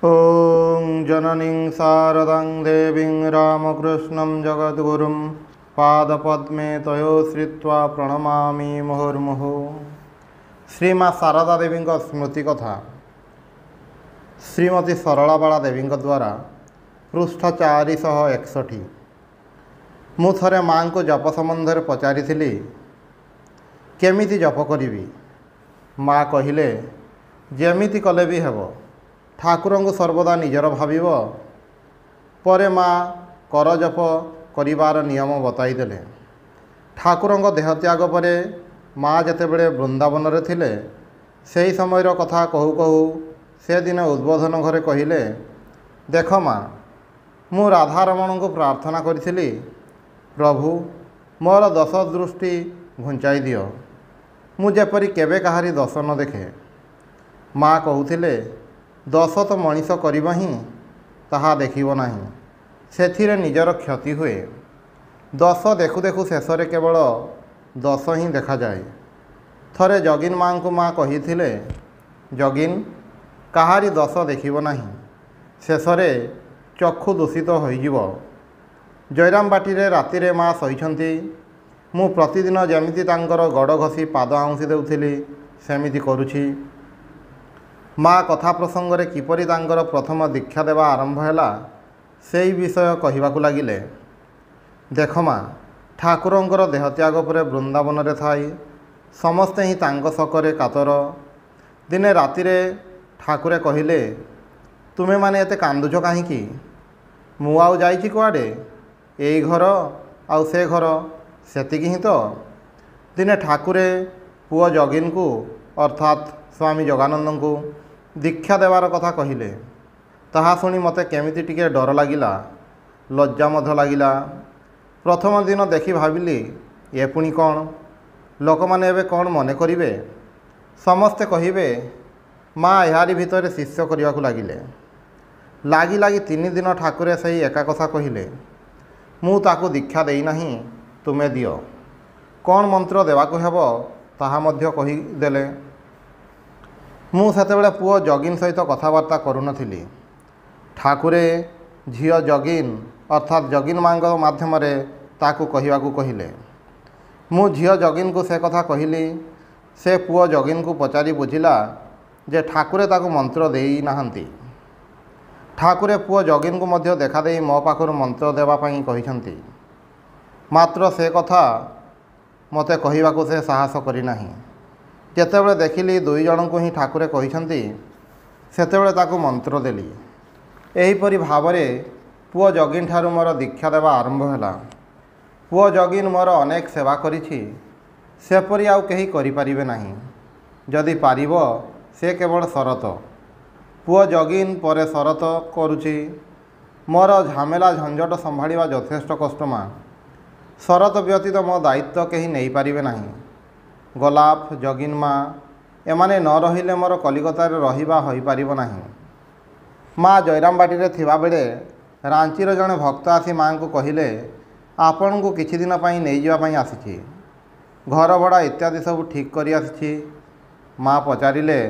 ॐ जननीं शारदां देवीं रामकृष्णं जगद्गुरुं पादपद्मे तयोश्रित्वा प्रणमामि मुहुर्मुहुः। श्रीमा शारदा देवी स्मृति कथा श्रीमती सरलाबाला देवी द्वारा पृष्ठ 461। मु थरे माँ को जप संबंध में पचारि केमिति जप करी। माँ कहिले जेमिति कले भी हेब, ठाकुर को सर्वदा निजर भाविब। परे माँ कर जप करिवार नियम बताईदेले। ठाकुर देहत्याग पर माँ जेतेबेले वृंदावन रे थिले सेही समय कथा कहू कहू से दिन उद्बोधन घरे कहिले, देख माँ मु राधारमण को प्रार्थना करी, प्रभु मोर दश दृष्टि घुंचाई दियो, मु जेपरी केबे कहारी दश न देखे। माँ कहूथिले दश तो मनीष करिब ही, ताहा देखिब नाही, सेथिरे निजर क्षति हुए। दश देखु देखु शेष रे केवल दश ही देखा जाए। थरे जगिन माँ को माँ कहिथिले, जगिन कहारी दश देखिब नाही, शेष रे चक्षु दूषित होइजिब। जयराम बाटी रे राति रे माँ सहीछंती। मु प्रतिदिन जेमिति तांकर गड़ घसी पाद आउंसी देउथिली सेमिति करुछि। माँ कथा प्रसंग रे किपरि तांकर प्रथम दीक्षा देवा आरंभ हैला सेही विषय कहिबाकु लागिले। देख माँ ठाकुरंकर देहत्याग पर वृंदावन रे थाई समस्ते ही तांक सकरे कातर। दिने राति रे ठाकुरे कहिले, तुमे माने एते कांदुछ काहीकि? मु आउ जाइछि कुआडे? एई घर आउ से घर सेतिकी ही तो। दिने ठाकुरे पुओ जगिन को अर्थात स्वामी जगानंद को दीक्षा देवार कथा कहिले। ताहा सुनी मते केमिति टिके डर लागिला, लज्जा मध्य लागिला। प्रथम दिन देखि भाविली ए पुणी कौन, लोक माने एबे कौन मने करिवे? समस्ते कहिबे माँ यारी भितर शिष्य करने लगिले। लागी लागी 3 दिन ठाकुरे सही एका कथा कहिले, मु ताकू दीक्षा देई नाही, तुमे दियो। कौन मंत्र देवाकू हेबो ताहा मध्य कहिदेले। मु सेतेबेले पुओ जगिन सहित कथबार्ता करुनथिली। ठाकुरे झियो जगिन अर्थात जगिन मांग माध्यम रे ताकू कहिवाकू कहिले। मु झियो जगिन को से कथा कहिली। से पुओ जगिन को पचारि बुझिला जे ठाकुरे ताकू मंत्र देई नाहंती। ठाकुरे पुओ जगिन को मध्य देखा देई मो पाखरु मंत्र देवा पई कहिसंती, मात्र से कथा मते कहिवाकू से साहस करि नाही। जेतेबेले देखिली 2 जन को ही ठाकुरे कहिसंती, सेतेबेले ताकू मंत्र देली। एहीपरि भावरे पुओ जगिन ठारू मोर दीक्षा देवा आरंभ हैला। पुओ जगिन मोर अनेक सेवा करिछि, सेपरि आउ केही करि परिबे नाही। जदि पारिब से केवल शरत। पुओ जगिन परे शरत करुछि। मोर झमेला झंझट संभाळिबा यथेष्ट कष्ट माँ। शरत व्यतीत मो दायित्व केही नहीं पारिबे नाही। गोलाप जगिन माँ एमाने न रहिले मोर कलिकता रे रहिबा होई पारिबो नाही। माँ जयराम बाटी रे थिबा बेले रांचीर जणे भक्त आसी माँ को कहिले, आपण को किछि दिन पई नै जिबा पई आसीछि, घर भड़ा इत्यादि सब ठीक करी आसीछि। माँ पचारिले,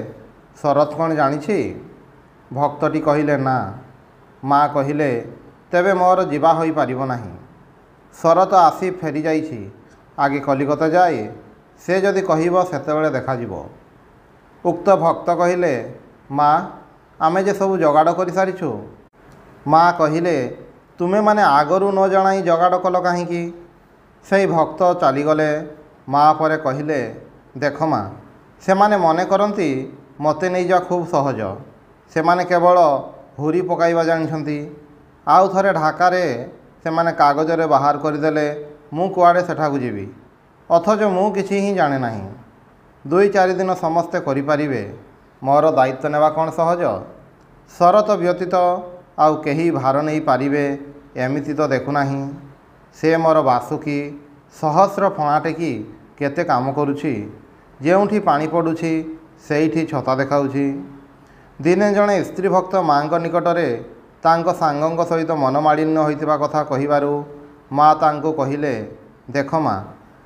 शरत कौन जानिछि? भक्तटी कहिले ना। माँ कहिले, तेबे मोर जीवा होई पारिबो नाही। शरत आसी फेरी जाइछि, आगे कलिकता जाए, से जदि कहिबो सेतेबेले देखा जिवो। उक्त भक्त कहिले, माँ आमे जे सब जगाड़ करि सारिछु। माँ कहिले, तुमे माने आगरू न जणाई जगाड़ कल काहीकि? सेही भक्त चलीगले। माँ परे कहिले, देख माँ से माने मने करंती मते नहीं जा खूब सहज, से माने केवल हुरी पकाइबा जानिछंती। आउ थरे ढाकारे से माने कागज रे बाहर करदेले मु कुआडे सेठाकू जीवी, अथच मु किछि ही जाने नाही। 2-4 दिन समस्ते करि परिबे, मोर दायित्व नेवा कौन सहज? शरत व्यतीत आउ केही भार नहीं पारिबे एमिति तो देखु नाही। से मोर बासुकी सहस्र फणा टेकी केते काम करुछि, जेउठी पानी पडुछि सेइठी छता देखाउछि। दिने जणे स्त्री भक्त माँ निकटरे तांको सांगंक सहित मनमालिन्य होइतिबा कथा कहिबारु माँ तांको कहिले, देख माँ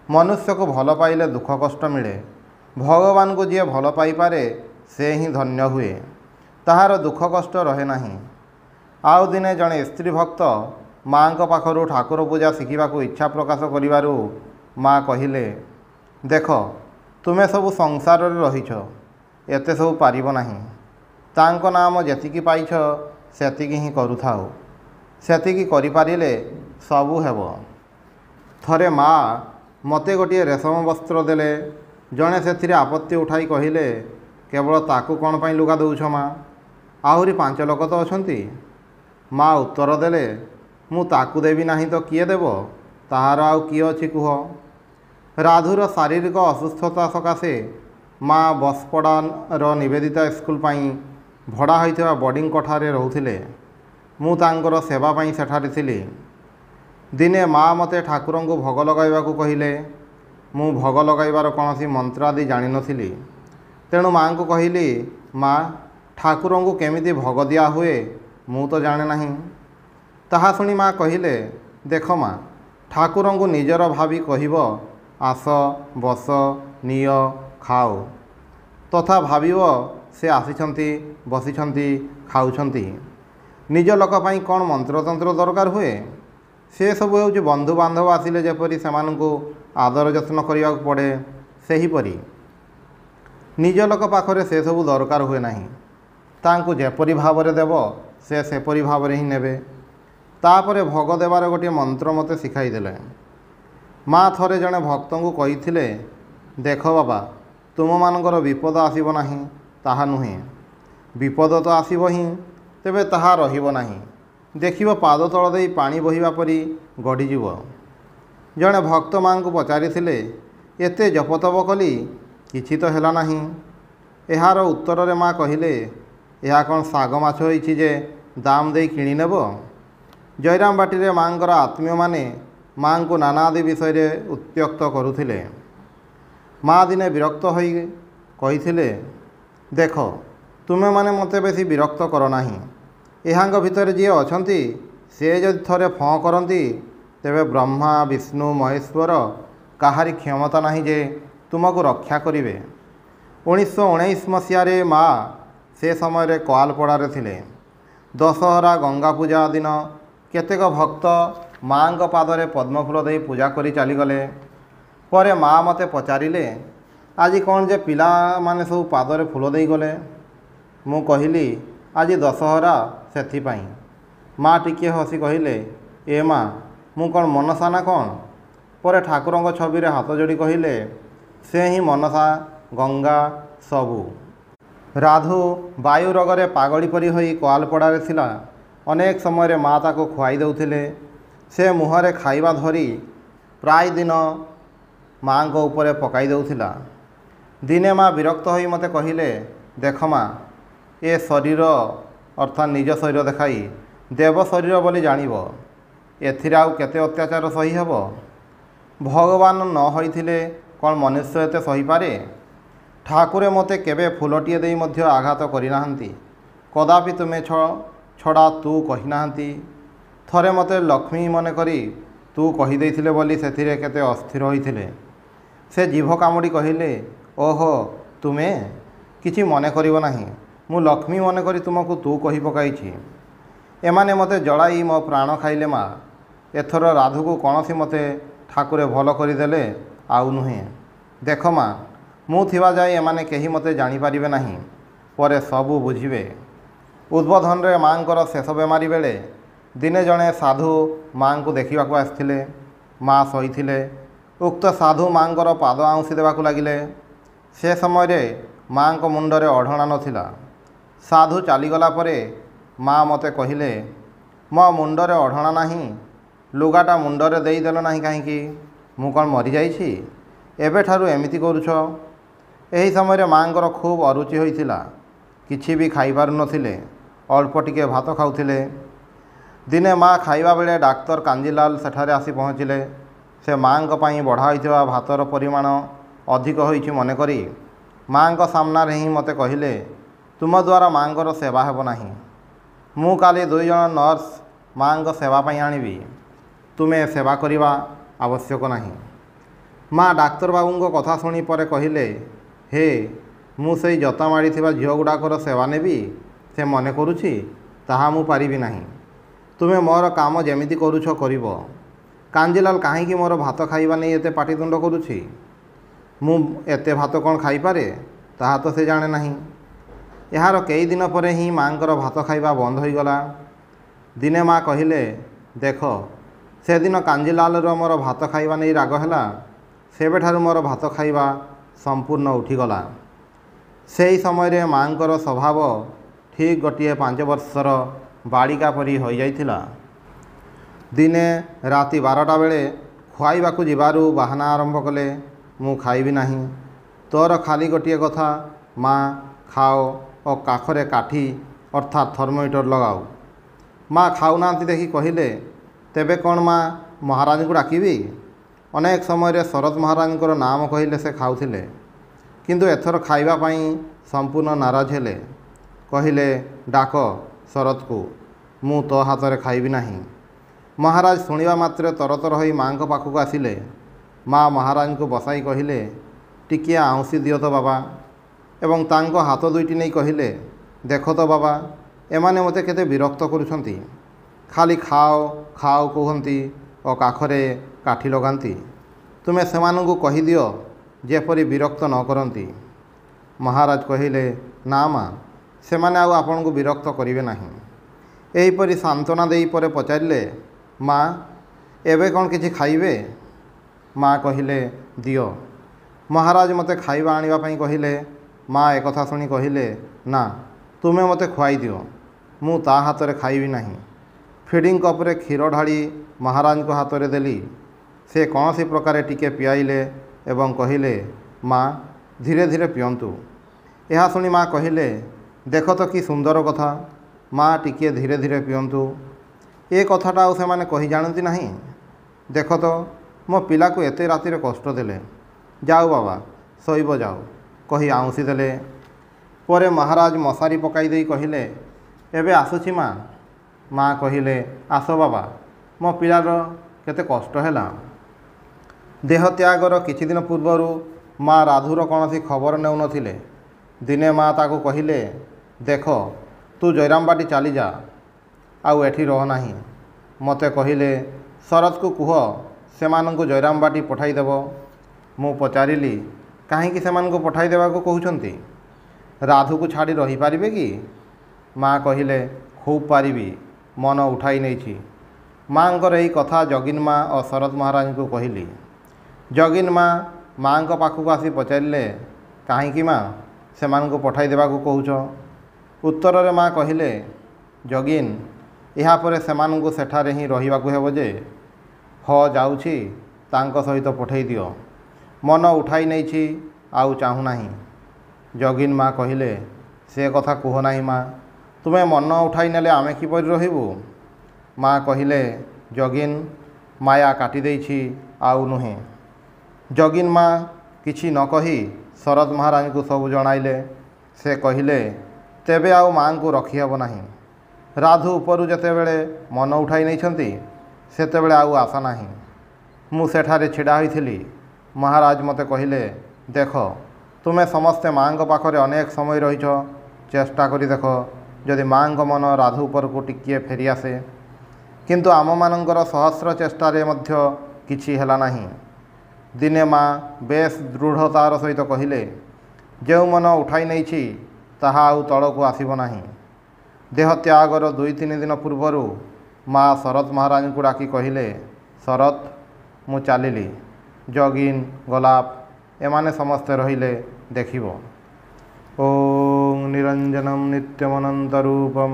मनुष्य को भल पाइले दुख कष्ट मिले, भगवान को जी भल पाई पारे से ही धन्य हुए। ତାହାର ଦୁଃଖ କଷ୍ଟ ରହେ ନାହିଁ। ଆଉ ଦିନେ ଜଣେ ସ୍ତ୍ରୀ ଭକ୍ତ ମାଆଙ୍କ ପାଖରୁ ଠାକୁର ପୂଜା ଶିଖିବାକୁ ଇଚ୍ଛା ପ୍ରକାଶ କରିବାରୁ ମା' କହିଲେ, ଦେଖ ତୁମେ ସବୁ ସଂସାରରେ ରହିଛ, ଏତେ ସବୁ ପାରିବ ନାହିଁ। ତାଙ୍କ ନାମ ଯେତିକି ପାଇଛ ସେତିକି ହିଁ କରୁଥାଉ। ସେତିକି କରିପାରିଲେ ସବୁ ହେବ। ଥରେ ମା' ମୋତେ ଗୋଟିଏ ରେଶମ ବସ୍ତ୍ର ଦେଲେ। ଜଣେ ସେଥିରେ ଆପତ୍ତି ଉଠାଇ କହିଲେ, କେବଳ ତାକୁ କ'ଣ ପାଇଁ ଲୁଗା ଦେଉଛ ମା? ଆହୁରି 5 ଲୋକ ତ ଅଛନ୍ତି। ମା' ଉତ୍ତର ଦେଲେ, ମୁଁ ତାକୁ ଦେବି ନାହିଁ ତ କିଏ ଦେବ? ତାହାର ଆଉ କିଏ ଅଛି କୁହ? ରାଧୁର ଶାରୀରିକ ଅସୁସ୍ଥତା ସକାଶେ ମା' ବସପଡ଼ାର ନିବେଦିତା ସ୍କୁଲ ପାଇଁ ଭଡ଼ା ହୋଇଥିବା ବୋର୍ଡ଼ିଂ କୋଠାରେ ରହୁଥିଲେ। ମୁଁ ତାଙ୍କର ସେବା ପାଇଁ ସେଠାରେ ଥିଲି। ଦିନେ ମା' ମୋତେ ଠାକୁରଙ୍କୁ ଭୋଗ ଲଗାଇବାକୁ କହିଲେ। ମୁଁ ଭୋଗ ଲଗାଇବାର କୌଣସି ମନ୍ତ୍ର ଆଦି ଜାଣିନଥିଲି। ତେଣୁ ମା'ଙ୍କୁ କହିଲି, ମା' ଠାକୁରଙ୍କୁ କେମିତି ଭୋଗ ଦିଆ ହୁଏ ମୁଁ ତ ଜାଣେ ନାହିଁ। ତାହା ଶୁଣି ମା' କହିଲେ, ଦେଖ ମା, ଠାକୁରଙ୍କୁ ନିଜର ଭାବି କହିବ, ଆସ ବସ ନିଅ ଖାଅ। ତଥା ଭାବିବ ସେ ଆସିଛନ୍ତି, ବସିଛନ୍ତି, ଖାଉଛନ୍ତି। ନିଜ ଲୋକ ପାଇଁ କ'ଣ ମନ୍ତ୍ରତନ୍ତ୍ର ଦରକାର ହୁଏ? ସେସବୁ ହେଉଛି ବନ୍ଧୁବାନ୍ଧବ ଆସିଲେ ଯେପରି ସେମାନଙ୍କୁ ଆଦର ଯତ୍ନ କରିବାକୁ ପଡ଼େ, ସେହିପରି ନିଜ ଲୋକ ପାଖରେ ସେସବୁ ଦରକାର ହୁଏ ନାହିଁ। ତାଙ୍କୁ ଯେପରି ଭାବରେ ଦେବ ସେ ସେପରି ଭାବରେ ହିଁ ନେବେ। ତାପରେ ଭୋଗ ଦେବାର ଗୋଟିଏ ମନ୍ତ୍ର ମୋତେ ଶିଖାଇଦେଲେ। ମା' ଥରେ ଜଣେ ଭକ୍ତଙ୍କୁ କହିଥିଲେ, ଦେଖ ବାବା, ତୁମମାନଙ୍କର ବିପଦ ଆସିବ ନାହିଁ ତାହା ନୁହେଁ। ବିପଦ ତ ଆସିବ ହିଁ, ତେବେ ତାହା ରହିବ ନାହିଁ। ଦେଖିବ ପାଦ ତଳ ଦେଇ ପାଣି ବହିବା ପରି ଗଡ଼ିଯିବ। ଜଣେ ଭକ୍ତ ମା'ଙ୍କୁ ପଚାରିଥିଲେ, ଏତେ ଜପତପ କଲି କିଛି ତ ହେଲା ନାହିଁ। ଏହାର ଉତ୍ତରରେ ମା' କହିଲେ, ଏହା କ'ଣ ଶାଗ ମାଛ ହୋଇଛି ଯେ ଦାମ ଦେଇ କିଣି ନେବ? ଜୟରାମ ବାଟିରେ ମା'ଙ୍କର ଆତ୍ମୀୟମାନେ ମା'ଙ୍କୁ ନାନା ଆଦି ବିଷୟରେ ଉତ୍ତ୍ୟକ୍ତ କରୁଥିଲେ। ମା' ଦିନେ ବିରକ୍ତ ହୋଇ କହିଥିଲେ, ଦେଖ ତୁମେମାନେ ମୋତେ ବେଶୀ ବିରକ୍ତ କର ନାହିଁ। ଏହାଙ୍କ ଭିତରେ ଯିଏ ଅଛନ୍ତି ସେ ଯଦି ଥରେ ଫଁ କରନ୍ତି ତେବେ ବ୍ରହ୍ମା, ବିଷ୍ଣୁ, ମହେଶ୍ୱର କାହାରି କ୍ଷମତା ନାହିଁ ଯେ ତୁମକୁ ରକ୍ଷା କରିବେ। 1919 ମସିହାରେ ମା' ସେ ସମୟରେ କୋଆଲପଡ଼ାରେ ଥିଲେ। ଦଶହରା, ଗଙ୍ଗା ପୂଜା ଦିନ କେତେକ ଭକ୍ତ ମା'ଙ୍କ ପାଦରେ ପଦ୍ମଫୁଲ ଦେଇ ପୂଜା କରି ଚାଲିଗଲେ। ପରେ ମା' ମୋତେ ପଚାରିଲେ, ଆଜି କ'ଣ ଯେ ପିଲାମାନେ ସବୁ ପାଦରେ ଫୁଲ ଦେଇଗଲେ? ମୁଁ କହିଲି, ଆଜି ଦଶହରା ସେଥିପାଇଁ। ମା' ଟିକିଏ ହସି କହିଲେ, ଏ ମା, ମୁଁ କ'ଣ ମନସା ନା କ'ଣ? ପରେ ଠାକୁରଙ୍କ ଛବିରେ ହାତ ଯୋଡ଼ି କହିଲେ, ସେ ହିଁ ମନସା, ଗଙ୍ଗା ସବୁ। ରାଧୁ ବାୟୁ ରୋଗରେ ପାଗଳି ପରି ହୋଇ କୋଆଲପଡ଼ାରେ ଥିଲା। ଅନେକ ସମୟରେ ମା' ତାକୁ ଖୁଆଇ ଦେଉଥିଲେ। ସେ ମୁହଁରେ ଖାଇବା ଧରି ପ୍ରାୟ ଦିନ ମା'ଙ୍କ ଉପରେ ପକାଇ ଦେଉଥିଲା। ଦିନେ ମା' ବିରକ୍ତ ହୋଇ ମୋତେ କହିଲେ, ଦେଖ ମା, ଏ ଶରୀର ଅର୍ଥାତ୍ ନିଜ ଶରୀର ଦେଖାଇ ଦେବ ଶରୀର ବୋଲି ଜାଣିବ। ଏଥିରେ ଆଉ କେତେ ଅତ୍ୟାଚାର ସହି ହେବ? ଭଗବାନ ନ ହୋଇଥିଲେ କ'ଣ ମନୁଷ୍ୟ ଏତେ ସହିପାରେ? ଠାକୁରେ ମୋତେ କେବେ ଫୁଲଟିଏ ଦେଇ ମଧ୍ୟ ଆଘାତ କରିନାହାନ୍ତି। କଦାପି ତୁମେ ଛଡ଼ା ତୁ କହିନାହାନ୍ତି। ଥରେ ମୋତେ ଲକ୍ଷ୍ମୀ ମନେକରି ତୁ କହିଦେଇଥିଲେ ବୋଲି ସେଥିରେ କେତେ ଅସ୍ଥିର ହୋଇଥିଲେ। ସେ ଜିଭ କାମୁଡ଼ି କହିଲେ, ଓହୋ ତୁମେ? କିଛି ମନେ କରିବ ନାହିଁ। ମୁଁ ଲକ୍ଷ୍ମୀ ମନେକରି ତୁମକୁ ତୁ କହି ପକାଇଛି। ଏମାନେ ମୋତେ ଜଳାଇ ମୋ ପ୍ରାଣ ଖାଇଲେ ମା। ଏଥର ରାଧୁକୁ କୌଣସି ମୋତେ ଠାକୁରେ ଭଲ କରିଦେଲେ ଆଉ ନୁହେଁ। ଦେଖ ମା, ମୁଁ ଥିବା ଯାଏ ଏମାନେ କେହି ମୋତେ ଜାଣିପାରିବେ ନାହିଁ। ପରେ ସବୁ ବୁଝିବେ। ଉଦ୍ବୋଧନରେ ମା'ଙ୍କର ଶେଷ ବେମାରୀ ବେଳେ ଦିନେ ଜଣେ ସାଧୁ ମା'ଙ୍କୁ ଦେଖିବାକୁ ଆସିଥିଲେ। ମା' ଶୋଇଥିଲେ। ଉକ୍ତ ସାଧୁ ମା'ଙ୍କର ପାଦ ଆଉଁସି ଦେବାକୁ ଲାଗିଲେ। ସେ ସମୟରେ ମା'ଙ୍କ ମୁଣ୍ଡରେ ଓଢ଼ଣା ନଥିଲା। ସାଧୁ ଚାଲିଗଲା ପରେ ମା' ମୋତେ କହିଲେ, ମୋ ମୁଣ୍ଡରେ ଓଢ଼ଣା ନାହିଁ, ଲୁଗାଟା ମୁଣ୍ଡରେ ଦେଇଦେଲ ନାହିଁ କାହିଁକି? ମୁଁ କ'ଣ ମରିଯାଇଛି? ଏବେଠାରୁ ଏମିତି କରୁଛ? ଏହି ସମୟରେ ମା'ଙ୍କର ଖୁବ୍ ଅରୁଚି ହୋଇଥିଲା। କିଛି ବି ଖାଇପାରୁନଥିଲେ। ଅଳ୍ପ ଟିକେ ଭାତ ଖାଉଥିଲେ। ଦିନେ ମା' ଖାଇବା ବେଳେ ଡାକ୍ତର କାଞ୍ଜିଲାଲ ସେଠାରେ ଆସି ପହଞ୍ଚିଲେ। ସେ ମା'ଙ୍କ ପାଇଁ ବଢ଼ା ହୋଇଥିବା ଭାତର ପରିମାଣ ଅଧିକ ହୋଇଛି ମନେକରି ମା'ଙ୍କ ସାମ୍ନାରେ ହିଁ ମୋତେ କହିଲେ, ତୁମ ଦ୍ୱାରା ମା'ଙ୍କର ସେବା ହେବ ନାହିଁ। ମୁଁ କାଲି 2 ଜଣ ନର୍ସ ମା'ଙ୍କ ସେବା ପାଇଁ ଆଣିବି। ତୁମେ ସେବା କରିବା ଆବଶ୍ୟକ ନାହିଁ। ମା' ଡାକ୍ତର ବାବୁଙ୍କ କଥା ଶୁଣି ପରେ କହିଲେ, ହେ, ମୁଁ ସେଇ ଜତା ମାଡ଼ିଥିବା ଝିଅ ଗୁଡ଼ାକର ସେବା ନେବି? ସେ ମନେ କରୁଛି ତାହା ମୁଁ ପାରିବି ନାହିଁ। ତୁମେ ମୋର କାମ ଯେମିତି କରୁଛ କରିବ। କାଞ୍ଜିଲାଲ କାହିଁକି ମୋର ଭାତ ଖାଇବା ନେଇ ଏତେ ପାଟିତୁଣ୍ଡ କରୁଛି? ମୁଁ ଏତେ ଭାତ କ'ଣ ଖାଇପାରେ ତାହା ତ ସେ ଜାଣେ ନାହିଁ। ଏହାର କେଇଦିନ ପରେ ହିଁ ମାଆଙ୍କର ଭାତ ଖାଇବା ବନ୍ଦ ହୋଇଗଲା। ଦିନେ ମା କହିଲେ, ଦେଖ, ସେଦିନ କାଞ୍ଜିଲାଲର ମୋର ଭାତ ଖାଇବା ନେଇ ରାଗ ହେଲା, ସେବେଠାରୁ ମୋର ଭାତ ଖାଇବା ସମ୍ପୂର୍ଣ୍ଣ ଉଠିଗଲା। ସେହି ସମୟରେ ମାଆଙ୍କର ସ୍ୱଭାବ ଠିକ୍ ଗୋଟିଏ 5 ବର୍ଷର ବାଳିକା ପରି ହୋଇଯାଇଥିଲା। ଦିନେ ରାତି 12ଟା ବେଳେ ଖୁଆଇବାକୁ ଯିବାରୁ ବାହାନା ଆରମ୍ଭ କଲେ, ମୁଁ ଖାଇବି ନାହିଁ। ତୋର ଖାଲି ଗୋଟିଏ କଥା, ମା ଖାଅ ଓ କାଖରେ କାଠି ଅର୍ଥାତ୍ ଥର୍ମୋମିଟର ଲଗାଉ। ମା ଖାଉନାହାନ୍ତି ଦେଖି କହିଲେ, ତେବେ କ'ଣ ମା ମହାରାଜଙ୍କୁ ଡାକିବି? ଅନେକ ସମୟରେ ଶରତ ମହାରାଜଙ୍କର ନାମ କହିଲେ ସେ ଖାଉଥିଲେ, କିନ୍ତୁ ଏଥର ଖାଇବା ପାଇଁ ସମ୍ପୂର୍ଣ୍ଣ ନାରାଜ ହେଲେ। କହିଲେ, ଡାକ ଶରତକୁ, ମୁଁ ତୋ ହାତରେ ଖାଇବି ନାହିଁ। ମହାରାଜ ଶୁଣିବା ମାତ୍ରେ ତରତର ହୋଇ ମାଆଙ୍କ ପାଖକୁ ଆସିଲେ। ମା ମହାରାଜଙ୍କୁ ବସାଇ କହିଲେ, ଟିକିଏ ଆଉଁସି ଦିଅ ତ ବାବା, ଏବଂ ତାଙ୍କ ହାତ ଦୁଇଟି ନେଇ କହିଲେ, ଦେଖ ତ ବାବା, ଏମାନେ ମୋତେ କେତେ ବିରକ୍ତ କରୁଛନ୍ତି। ଖାଲି ଖାଅ ଖାଅ କୁହନ୍ତି ଓ କାଖରେ କାଠି ଲଗାନ୍ତି। ତୁମେ ସେମାନଙ୍କୁ କହିଦିଅ ଯେପରି ବିରକ୍ତ ନ କରନ୍ତି। ମହାରାଜ କହିଲେ, ନା ମା, ସେମାନେ ଆଉ ଆପଣଙ୍କୁ ବିରକ୍ତ କରିବେ ନାହିଁ। ଏହିପରି ସାନ୍ତ୍ୱନା ଦେଇ ପରେ ପଚାରିଲେ, ମା ଏବେ କ'ଣ କିଛି ଖାଇବେ? ମା କହିଲେ, ଦିଅ। ମହାରାଜ ମୋତେ ଖାଇବା ଆଣିବା ପାଇଁ କହିଲେ। ମା ଏକଥା ଶୁଣି କହିଲେ, ନା, ତୁମେ ମୋତେ ଖୁଆଇ ଦିଅ, ମୁଁ ତା ହାତରେ ଖାଇବି ନାହିଁ। ଫିଡ଼ିଂ କପ୍ରେ କ୍ଷୀର ଢାଳି ମହାରାଜଙ୍କ ହାତରେ ଦେଲି। ସେ କୌଣସି ପ୍ରକାରେ ଟିକେ ପିଆଇଲେ ଏବଂ କହିଲେ, ମା ଧୀରେ ଧୀରେ ପିଅନ୍ତୁ। ଏହା ଶୁଣି ମା କହିଲେ, ଦେଖ ତ କି ସୁନ୍ଦର କଥା, ମା ଟିକିଏ ଧୀରେ ଧୀରେ ପିଅନ୍ତୁ। ଏ କଥାଟା ଆଉ ସେମାନେ କହି ଜାଣନ୍ତି ନାହିଁ। ଦେଖ ତ, ମୋ ପିଲାକୁ ଏତେ ରାତିରେ କଷ୍ଟ ଦେଲେ। ଯାଉ ବାବା, ଶୋଇବ ଯାଉ, କହି ଆଉଁସି ଦେଲେ। ପରେ ମହାରାଜ ମଶାରୀ ପକାଇ ଦେଇ କହିଲେ, ଏବେ ଆସୁଛି ମା। ମା କହିଲେ, ଆସ ବାବା, ମୋ ପିଲାର କେତେ କଷ୍ଟ ହେଲା। ଦେହତ୍ୟାଗର କିଛିଦିନ ପୂର୍ବରୁ ମା ରାଧୁର କୌଣସି ଖବର ନେଉନଥିଲେ। ଦିନେ ମା ତାକୁ କହିଲେ, ଦେଖ, ତୁ ଜୟରାମବାଟି ଚାଲିଯା, ଆଉ ଏଠି ରହ ନାହିଁ। ମୋତେ କହିଲେ, ଶରତକୁ କୁହ ସେମାନଙ୍କୁ ଜୟରାମବାଟି ପଠାଇଦେବ। ମୁଁ ପଚାରିଲି, କାହିଁକି ସେମାନଙ୍କୁ ପଠାଇ ଦେବାକୁ କହୁଛନ୍ତି? ରାଧୁକୁ ଛାଡ଼ି ରହିପାରିବେ କି? ମା କହିଲେ, ଖୁବ୍ ପାରିବି, ମନ ଉଠାଇ ନେଇଛି। ମାଆଙ୍କର ଏହି କଥା ଜଗିନ ମା ଓ ଶରତ ମହାରାଜଙ୍କୁ କହିଲି। ଜଗିନ ମା ମାଆଙ୍କ ପାଖକୁ ଆସି ପଚାରିଲେ, କାହିଁକି ମା ସେମାନଙ୍କୁ ପଠାଇ ଦେବାକୁ କହୁଛ? ଉତ୍ତରରେ ମା କହିଲେ, ଜଗିନ, ଏହାପରେ ସେମାନଙ୍କୁ ସେଠାରେ ହିଁ ରହିବାକୁ ହେବ ଯେ। ଯାଉଛି, ତାଙ୍କ ସହିତ ପଠାଇ ଦିଅ। ମନ ଉଠାଇ ନେଇଛି, ଆଉ ଚାହୁଁନାହିଁ। ଜଗିନ ମା କହିଲେ, ସେ କଥା କୁହ ନାହିଁ ମା, ତୁମେ ମନ ଉଠାଇ ନେଲେ ଆମେ କିପରି ରହିବୁ? ମା କହିଲେ, ଜଗିନ, ମାୟା କାଟି ଦେଇଛି, ଆଉ ନୁହେଁ। ଜଗିନ ମା କିଛି ନ କହି ଶରତ ମହାରାଜଙ୍କୁ ସବୁ ଜଣାଇଲେ। ସେ କହିଲେ, ତେବେ ଆଉ ମାଆଙ୍କୁ ରଖିହେବ ନାହିଁ। ରାଧୁ ଉପରୁ ଯେତେବେଳେ ମନ ଉଠାଇ ନେଇଛନ୍ତି, ସେତେବେଳେ ଆଉ ଆଶା ନାହିଁ। ମୁଁ ସେଠାରେ ଛିଡ଼ା ହୋଇଥିଲି। ମହାରାଜ ମୋତେ କହିଲେ, ଦେଖ, ତୁମେ ସମସ୍ତେ ମାଆଙ୍କ ପାଖରେ ଅନେକ ସମୟ ରହିଛ, ଚେଷ୍ଟା କରି ଦେଖ ଯଦି ମାଆଙ୍କ ମନ ରାଧୁ ଉପରକୁ ଟିକିଏ ଫେରିଆସେ। କିନ୍ତୁ ଆମମାନଙ୍କର ସହସ୍ର ଚେଷ୍ଟାରେ ମଧ୍ୟ କିଛି ହେଲା ନାହିଁ। ଦିନେ ମା ବେଶ ଦୃଢ଼ତାର ସହିତ କହିଲେ, ଯେଉଁ ମନ ଉଠାଇ ନେଇଛି ତାହା ଆଉ ତଳକୁ ଆସିବ ନାହିଁ। ଦେହତ୍ୟାଗର 2-3 ଦିନ ପୂର୍ବରୁ ମା ଶରତ ମହାରାଜଙ୍କୁ ଡାକି କହିଲେ, ଶରତ, ମୁଁ ଚାଲିଲି। ଜଗିନ, ଗୋଲାପ ଏମାନେ ସମସ୍ତେ ରହିଲେ, ଦେଖିବ। ଓଂ ନିରଞ୍ଜନଂ ନିତ୍ୟମନନ୍ତରୂପଂ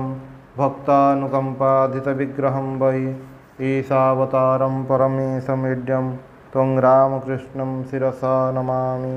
ଭକ୍ତାନୁକମ୍ପାଧିତ ବିଗ୍ରହଂ ବୈ ଈଶାବତାରଂ ପରମେଶମୀଡ୍ୟଂ ତ୍ୱଂ ରାମକୃଷ୍ଣଂ ଶିରସା ନମାମି।